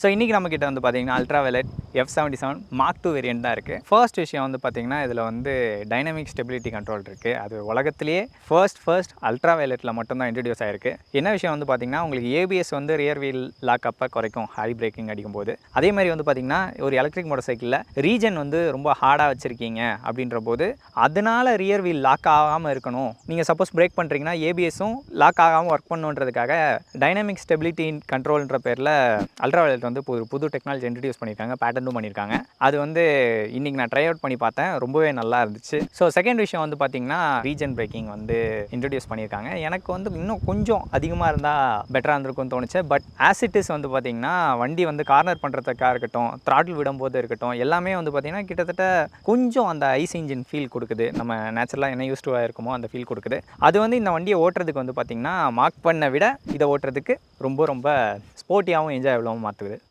So இன்றைக்கி நம்மக்கிட்ட வந்து பார்த்திங்கன்னா ultra violet F77 Mark II variant தான் இருக்குது. ஃபர்ஸ்ட் விஷயம் வந்து பார்த்திங்கன்னா இதில் வந்து டைனமிக் ஸ்டெபிலிட்டி கண்ட்ரோல் இருக்குது. அது உலகத்திலேயே ஃபர்ஸ்ட் அல்ட்ரா வயலட்டில் மட்டும்தான் இன்ட்ரடியூஸ் ஆகிருக்கு. என்ன விஷயம் வந்து பார்த்திங்கன்னா உங்களுக்கு ஏபிஎஸ் வந்து ரியர் வீல் லாக் அப்பை குறைக்கும் ஹை பிரேக்கிங் அடிக்கும்போது. அதே மாதிரி வந்து பார்த்திங்கன்னா ஒரு எலக்ட்ரிக் மோட்டார் சைக்கிளில் ரீஜன் வந்து ரொம்ப ஹார்டாக வச்சுருக்கீங்க அப்படின்ற போது அதனால் ரியர் வீல் லாக் ஆகாமல் இருக்கணும். நீங்கள் சப்போஸ் பிரேக் பண்ணுறீங்கன்னா ஏபிஎஸும் லாக் ஆகாமல் ஒர்க் பண்ணுன்றதுக்காக டைனமிக் ஸ்டெபிலிட்டி கண்ட்ரோல்ன்ற பேரில் அல்ட்ரா வயலட் வந்து ஒரு புது டெக்னாலஜி இன்ட்ரடியூஸ் பண்ணியிருக்காங்க, பேட்டன்ட்டும் பண்ணியிருக்காங்க. அது வந்து இன்றைக்கி நான் ட்ரை அவுட் பண்ணி பார்த்தேன், ரொம்பவே நல்லா இருந்துச்சு. ஸோ செகண்ட் விஷயம் வந்து பார்த்திங்கன்னா ரீஜன் பிரேக்கிங் வந்து இன்ட்ரடியூஸ் பண்ணியிருக்காங்க. எனக்கு வந்து இன்னும் கொஞ்சம் அதிகமாக இருந்தால் பெட்டராக இருந்திருக்கும்னு தோணுச்சு. பட் ஆஸ் இட் இஸ் வந்து பார்த்திங்கன்னா வண்டி வந்து கார்னர் பண்ணுறதுக்காக இருக்கட்டும், த்ராட்டில் விடும்போது இருக்கட்டும், எல்லாமே வந்து பார்த்திங்கன்னா கிட்டத்தட்ட கொஞ்சம் அந்த ஐஸ் இன்ஜின் ஃபீல் கொடுக்குது. நம்ம நேச்சுரலாக என்ன யூஸ் டு இருக்குமோ அந்த ஃபீல் கொடுக்குது. அது வந்து இந்த வண்டியை ஓட்டுறதுக்கு வந்து பார்த்திங்கன்னா மார்க் பண்ண விட இதை ஓட்டுறதுக்கு ரொம்ப ஸ்போர்ட்டியாகவும் என்ஜாயபிளாகவும் மாற்றுது.